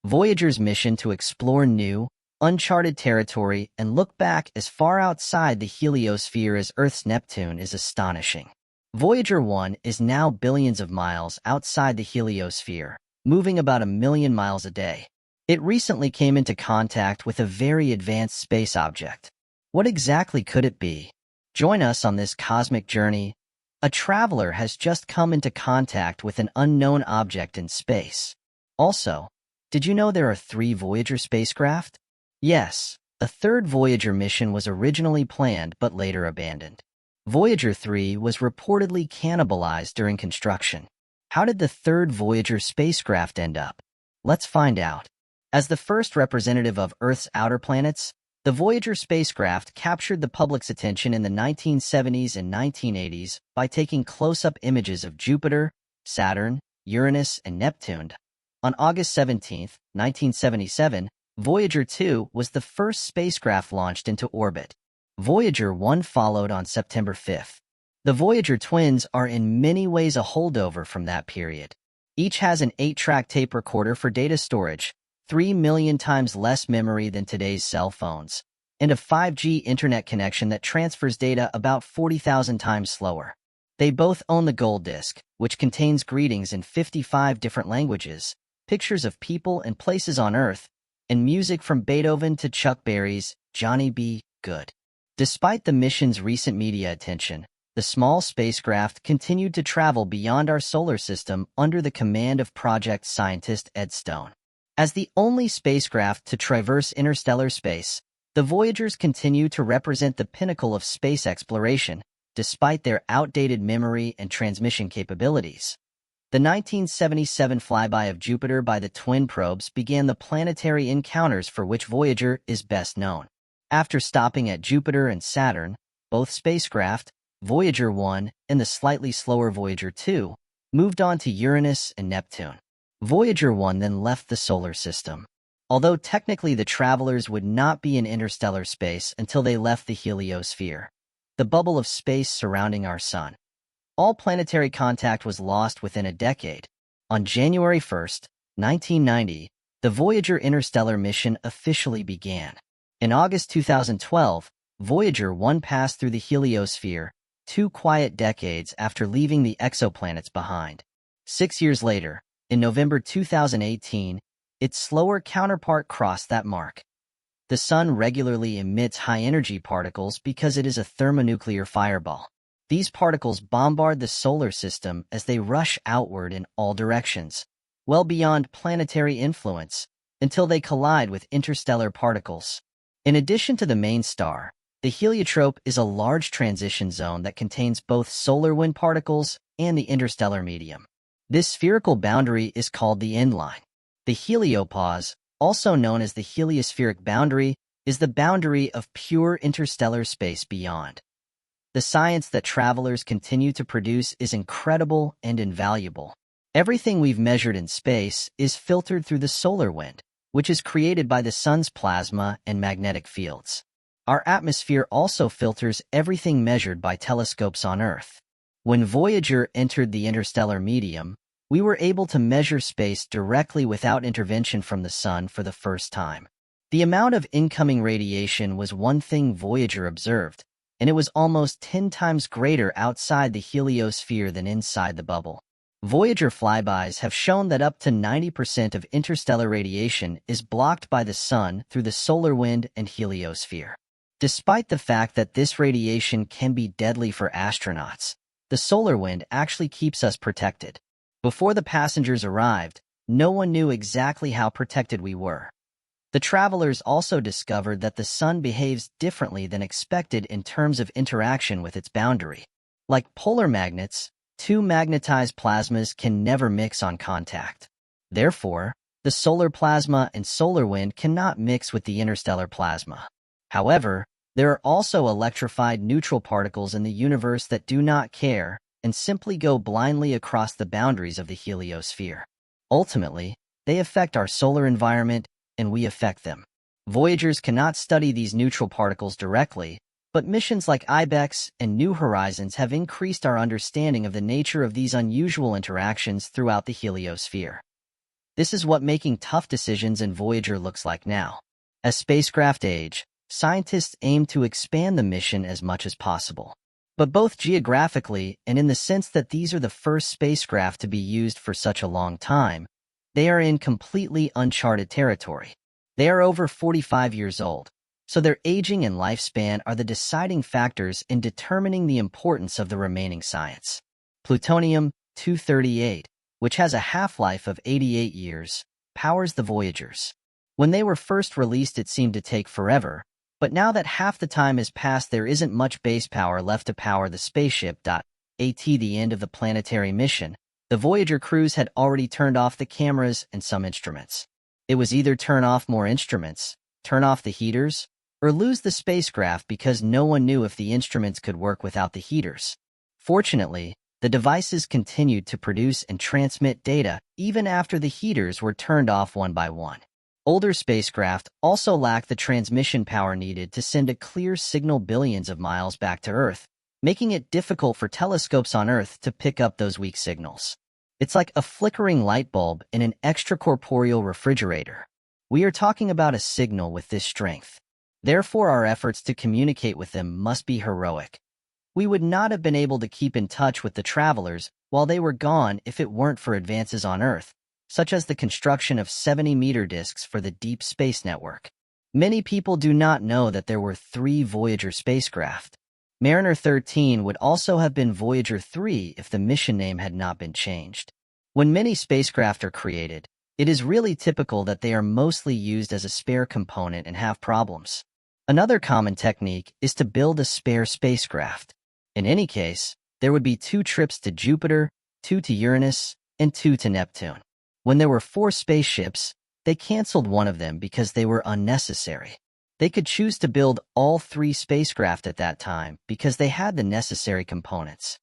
Voyager's mission to explore new, uncharted territory and look back as far outside the heliosphere as Earth's Neptune is astonishing. Voyager 1 is now billions of miles outside the heliosphere, moving about 1 million miles a day. It recently came into contact with a very advanced space object. What exactly could it be? Join us on this cosmic journey. A traveler has just come into contact with an unknown object in space. Also, did you know there are 3 Voyager spacecraft? Yes, a third Voyager mission was originally planned but later abandoned. Voyager 3 was reportedly cannibalized during construction. How did the third Voyager spacecraft end up? Let's find out. As the first representative of Earth's outer planets, the Voyager spacecraft captured the public's attention in the 1970s and 1980s by taking close-up images of Jupiter, Saturn, Uranus, and Neptune. On August 17, 1977, Voyager 2 was the first spacecraft launched into orbit. Voyager 1 followed on September 5. The Voyager twins are in many ways a holdover from that period. Each has an 8-track tape recorder for data storage, 3 million times less memory than today's cell phones, and a 5G internet connection that transfers data about 40,000 times slower. They both own the gold disc, which contains greetings in 55 different languages, pictures of people and places on Earth, and music from Beethoven to Chuck Berry's Johnny B. Good. Despite the mission's recent media attention, the small spacecraft continued to travel beyond our solar system under the command of project scientist Ed Stone. As the only spacecraft to traverse interstellar space, the Voyagers continue to represent the pinnacle of space exploration, despite their outdated memory and transmission capabilities. The 1977 flyby of Jupiter by the twin probes began the planetary encounters for which Voyager is best known. After stopping at Jupiter and Saturn, both spacecraft, Voyager 1 and the slightly slower Voyager 2, moved on to Uranus and Neptune. Voyager 1 then left the solar system. Although technically the travelers would not be in interstellar space until they left the heliosphere, the bubble of space surrounding our sun. All planetary contact was lost within a decade. On January 1, 1990, the Voyager interstellar mission officially began. In August 2012, Voyager 1 passed through the heliosphere, 2 quiet decades after leaving the exoplanets behind. 6 years later, in November 2018, its slower counterpart crossed that mark. The sun regularly emits high-energy particles because it is a thermonuclear fireball. These particles bombard the solar system as they rush outward in all directions, well beyond planetary influence, until they collide with interstellar particles. In addition to the main star, the heliotrope is a large transition zone that contains both solar wind particles and the interstellar medium. This spherical boundary is called the endline. The heliopause, also known as the heliospheric boundary, is the boundary of pure interstellar space beyond. The science that travelers continue to produce is incredible and invaluable. Everything we've measured in space is filtered through the solar wind, which is created by the sun's plasma and magnetic fields. Our atmosphere also filters everything measured by telescopes on Earth. When Voyager entered the interstellar medium, we were able to measure space directly without intervention from the sun for the first time. The amount of incoming radiation was one thing Voyager observed, and it was almost 10 times greater outside the heliosphere than inside the bubble. Voyager flybys have shown that up to 90% of interstellar radiation is blocked by the sun through the solar wind and heliosphere. Despite the fact that this radiation can be deadly for astronauts, the solar wind actually keeps us protected. Before the passengers arrived, no one knew exactly how protected we were. The travelers also discovered that the sun behaves differently than expected in terms of interaction with its boundary. Like polar magnets, 2 magnetized plasmas can never mix on contact. Therefore, the solar plasma and solar wind cannot mix with the interstellar plasma. However, there are also electrified neutral particles in the universe that do not care and simply go blindly across the boundaries of the heliosphere. Ultimately, they affect our solar environment, and we affect them. Voyagers cannot study these neutral particles directly, but missions like IBEX and New Horizons have increased our understanding of the nature of these unusual interactions throughout the heliosphere. This is what making tough decisions in Voyager looks like now. As spacecraft age, scientists aim to expand the mission as much as possible. But both geographically and in the sense that these are the first spacecraft to be used for such a long time, they are in completely uncharted territory. They are over 45 years old, so their aging and lifespan are the deciding factors in determining the importance of the remaining science. Plutonium-238, which has a half-life of 88 years, powers the Voyagers. When they were first released, it seemed to take forever, but now that half the time has passed, there isn't much base power left to power the spaceship. At the end of the planetary mission, the Voyager crews had already turned off the cameras and some instruments. It was either turn off more instruments, turn off the heaters, or lose the spacecraft because no one knew if the instruments could work without the heaters. Fortunately, the devices continued to produce and transmit data even after the heaters were turned off one by one. Older spacecraft also lacked the transmission power needed to send a clear signal billions of miles back to Earth, making it difficult for telescopes on Earth to pick up those weak signals. It's like a flickering light bulb in an extracorporeal refrigerator. We are talking about a signal with this strength. Therefore, our efforts to communicate with them must be heroic. We would not have been able to keep in touch with the travelers while they were gone if it weren't for advances on Earth, such as the construction of 70-meter disks for the Deep Space Network. Many people do not know that there were 3 Voyager spacecraft. Mariner 13 would also have been Voyager 3 if the mission name had not been changed. When many spacecraft are created, it is really typical that they are mostly used as a spare component and have problems. Another common technique is to build a spare spacecraft. In any case, there would be 2 trips to Jupiter, 2 to Uranus, and 2 to Neptune. When there were 4 spaceships, they canceled one of them because they were unnecessary. They could choose to build all 3 spacecraft at that time because they had the necessary components.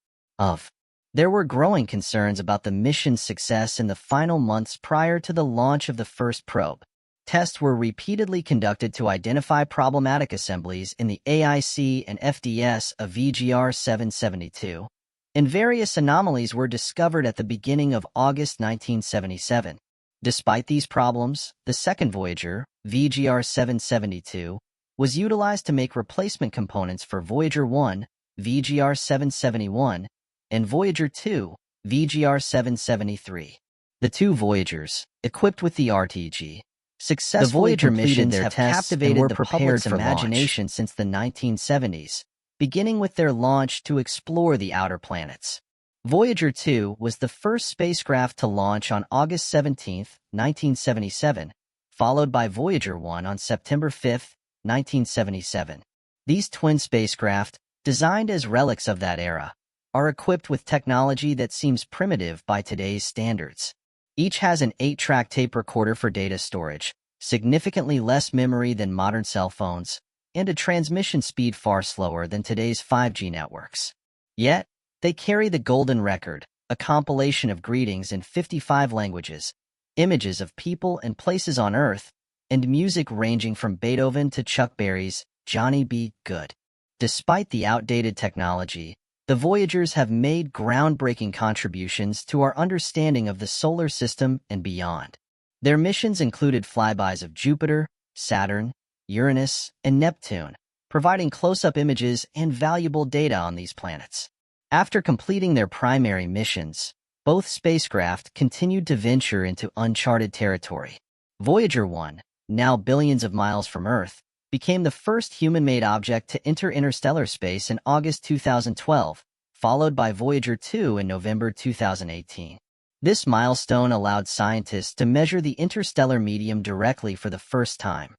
There were growing concerns about the mission's success in the final months prior to the launch of the first probe. Tests were repeatedly conducted to identify problematic assemblies in the AIC and FDS of VGR 772, and various anomalies were discovered at the beginning of August 1977. Despite these problems, the second Voyager, VGR 772, was utilized to make replacement components for Voyager 1, VGR 771, and Voyager 2, VGR 773. The 2 Voyagers, equipped with the RTG, successfully completed their tests and were prepared for imagination since the 1970s, beginning with their launch to explore the outer planets. Voyager 2 was the first spacecraft to launch on August 17, 1977, followed by Voyager 1 on September 5, 1977. These twin spacecraft, designed as relics of that era, are equipped with technology that seems primitive by today's standards. Each has an 8-track tape recorder for data storage, significantly less memory than modern cell phones, and a transmission speed far slower than today's 5G networks. Yet, they carry the golden record, a compilation of greetings in 55 languages, images of people and places on Earth, and music ranging from Beethoven to Chuck Berry's Johnny B. Good. Despite the outdated technology, the Voyagers have made groundbreaking contributions to our understanding of the solar system and beyond. Their missions included flybys of Jupiter, Saturn, Uranus, and Neptune, providing close-up images and valuable data on these planets. After completing their primary missions, both spacecraft continued to venture into uncharted territory. Voyager 1, now billions of miles from Earth, became the first human-made object to enter interstellar space in August 2012, followed by Voyager 2 in November 2018. This milestone allowed scientists to measure the interstellar medium directly for the first time,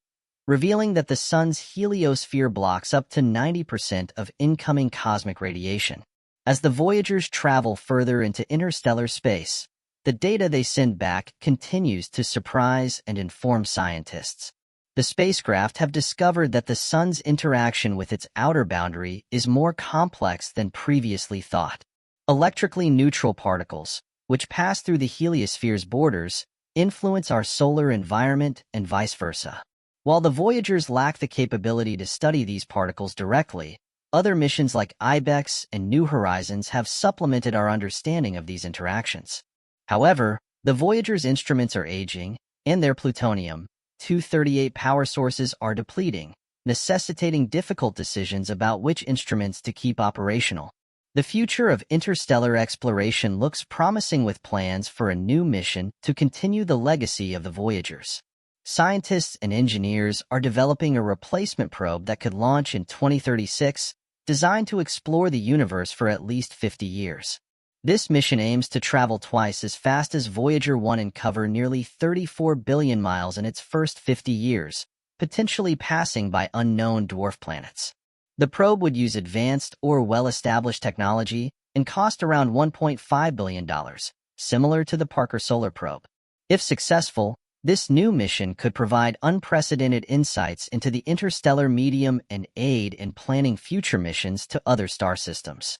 revealing that the Sun's heliosphere blocks up to 90% of incoming cosmic radiation. As the Voyagers travel further into interstellar space, the data they send back continues to surprise and inform scientists. The spacecraft have discovered that the Sun's interaction with its outer boundary is more complex than previously thought. Electrically neutral particles, which pass through the heliosphere's borders, influence our solar environment and vice versa. While the Voyagers lack the capability to study these particles directly, other missions like IBEX and New Horizons have supplemented our understanding of these interactions. However, The Voyager's instruments are aging, and their plutonium-238 power sources are depleting, necessitating difficult decisions about which instruments to keep operational. The future of interstellar exploration looks promising with plans for a new mission to continue the legacy of the Voyagers. Scientists and engineers are developing a replacement probe that could launch in 2036, designed to explore the universe for at least 50 years. This mission aims to travel twice as fast as Voyager 1 and cover nearly 34 billion miles in its first 50 years, potentially passing by unknown dwarf planets. The probe would use advanced or well-established technology and cost around $1.5 billion, similar to the Parker Solar Probe. If successful, this new mission could provide unprecedented insights into the interstellar medium and aid in planning future missions to other star systems.